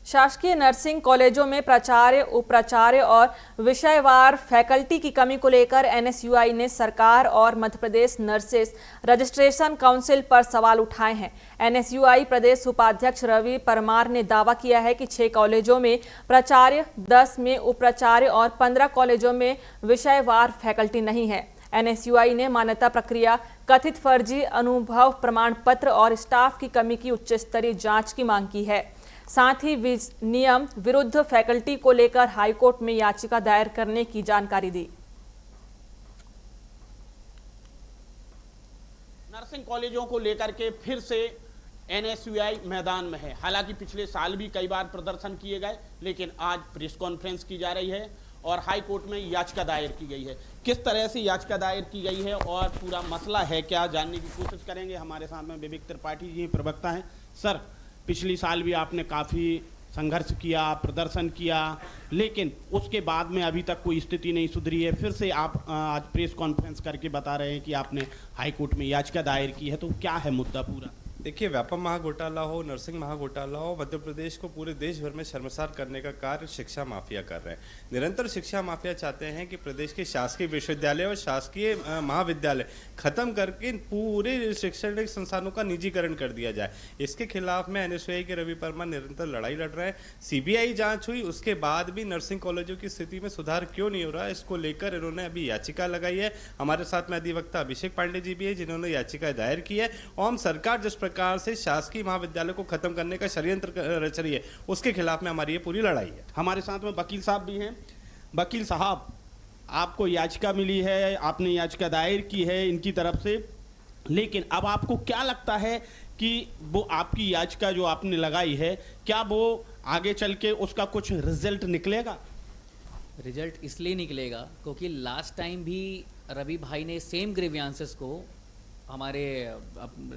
शासकीय नर्सिंग कॉलेजों में प्राचार्य, उपाचार्य और विषयवार फैकल्टी की कमी को लेकर एनएसयूआई ने सरकार और Madhya Pradesh nurses registration council पर सवाल उठाए हैं। एनएसयूआई प्रदेश उपाध्यक्ष रवि परमार ने दावा किया है कि 6 कॉलेजों में प्राचार्य, 10 में उपाचार्य और 15 कॉलेजों में विषयवार फैकल्टी नहीं है। एनएसयूआई ने मान्यता प्रक्रिया, कथित फर्जी अनुभव प्रमाण पत्र और स्टाफ की कमी की उच्च स्तरीय जांच की मांग की है। साथ ही नियम विरुद्ध फैकल्टी को लेकर हाईकोर्ट में याचिका दायर करने की जानकारी दी। नर्सिंग कॉलेजों को लेकर के फिर से एनएसयूआई मैदान में है। हालांकि पिछले साल भी कई बार प्रदर्शन किए गए, लेकिन आज प्रेस कॉन्फ्रेंस की जा रही है और हाई कोर्ट में याचिका दायर की गई है। किस तरह से याचिका दायर की गई है और पूरा मसला है क्या, जानने की कोशिश करेंगे। हमारे साथ में विवेक त्रिपाठी जी प्रवक्ता हैं। सर, पिछली साल भी आपने काफ़ी संघर्ष किया, प्रदर्शन किया, लेकिन उसके बाद में अभी तक कोई स्थिति नहीं सुधरी है। फिर से आप आज प्रेस कॉन्फ्रेंस करके बता रहे हैं कि आपने हाई कोर्ट में याचिका दायर की है, तो क्या है मुद्दा पूरा? देखिए, व्यापम महाघोटाला हो, नर्सिंग महाघोटाला हो, मध्य प्रदेश को पूरे देश भर में शर्मसार करने का कार्य शिक्षा माफिया कर रहे हैं। निरंतर शिक्षा माफिया चाहते हैं कि प्रदेश के शासकीय विश्वविद्यालय और शासकीय महाविद्यालय खत्म करके पूरे शैक्षणिक संस्थानों का निजीकरण कर दिया जाए। इसके खिलाफ में एनएसयूआई के रवि परमार निरंतर लड़ाई लड़ रहे हैं। सीबीआई जांच हुई, उसके बाद भी नर्सिंग कॉलेजों की स्थिति में सुधार क्यों नहीं हो रहा है, इसको लेकर इन्होंने अभी याचिका लगाई है। हमारे साथ में अधिवक्ता अभिषेक पांडे जी भी है, जिन्होंने याचिका दायर की है। और हम सरकार जिस प्रकार से शासकीय महाविद्यालय को खत्म करने का षड्यंत्र रच रही है, उसके खिलाफ में हमारी ये पूरी लड़ाई है। हमारे साथ में वकील साहब भी हैं। वकील साहब, आपको याचिका मिली है, आपने याचिका दायर की है इनकी तरफ से, लेकिन अब आपको क्या लगता है कि वो आपकी याचिका जो आपने लगाई है, क्या वो आगे चल के उसका कुछ रिजल्ट निकलेगा? रिजल्ट इसलिए निकलेगा क्योंकि लास्ट टाइम भी रवि भाई ने सेम ग्रीवियंसेस को हमारे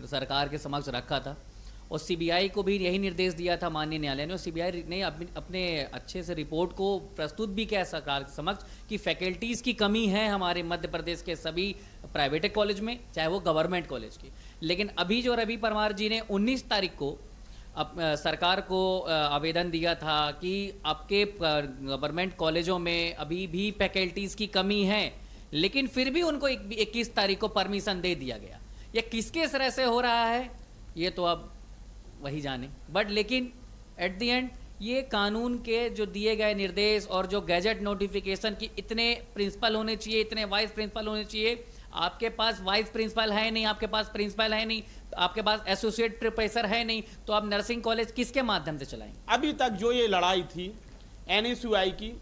सरकार के समक्ष रखा था और सीबीआई को भी यही निर्देश दिया था माननीय न्यायालय ने, और सीबीआई ने अपने अच्छे से रिपोर्ट को प्रस्तुत भी किया सरकार के समक्ष कि फैकल्टीज़ की कमी है हमारे मध्य प्रदेश के सभी प्राइवेट कॉलेज में, चाहे वो गवर्नमेंट कॉलेज की। लेकिन अभी जो रवि परमार जी ने 19 तारीख को सरकार को आवेदन दिया था कि आपके गवर्नमेंट कॉलेजों में अभी भी फैकल्टीज़ की कमी है, लेकिन फिर भी उनको 21 तारीख को परमिशन दे दिया गया। ये किसके तरह से हो रहा है ये तो अब वही जाने, बट लेकिन एट द एंड ये कानून के जो दिए गए निर्देश और जो गैजेट नोटिफिकेशन की इतने प्रिंसिपल होने चाहिए, इतने वाइस प्रिंसिपल होने चाहिए। आपके पास वाइस प्रिंसिपल है नहीं, आपके पास प्रिंसिपल है नहीं, आपके पास एसोसिएट प्रोफेसर है नहीं, तो आप नर्सिंग कॉलेज किसके माध्यम से चलाएंगे? अभी तक जो ये लड़ाई थी एनएसयूआई की,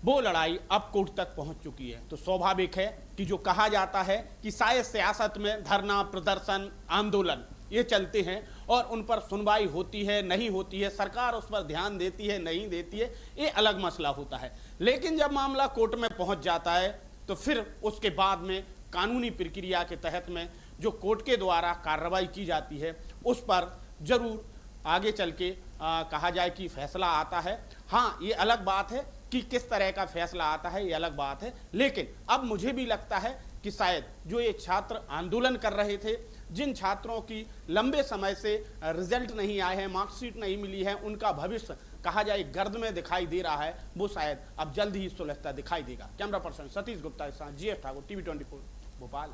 वो लड़ाई अब कोर्ट तक पहुंच चुकी है। तो स्वाभाविक है कि जो कहा जाता है कि शायद सियासत में धरना, प्रदर्शन, आंदोलन ये चलते हैं और उन पर सुनवाई होती है, नहीं होती है, सरकार उस पर ध्यान देती है, नहीं देती है, ये अलग मसला होता है। लेकिन जब मामला कोर्ट में पहुंच जाता है तो फिर उसके बाद में कानूनी प्रक्रिया के तहत में जो कोर्ट के द्वारा कार्रवाई की जाती है, उस पर जरूर आगे चल के कहा जाए कि फैसला आता है। हाँ, ये अलग बात है कि किस तरह का फैसला आता है, ये अलग बात है। लेकिन अब मुझे भी लगता है कि शायद जो ये छात्र आंदोलन कर रहे थे, जिन छात्रों की लंबे समय से रिजल्ट नहीं आए हैं, मार्कशीट नहीं मिली है, उनका भविष्य कहा जाए गर्द में दिखाई दे रहा है, वो शायद अब जल्द ही सुलझता दिखाई देगा। कैमरा पर्सन सतीश गुप्ता के साथ जीएफ ठाकुर, टीवी 24 भोपाल।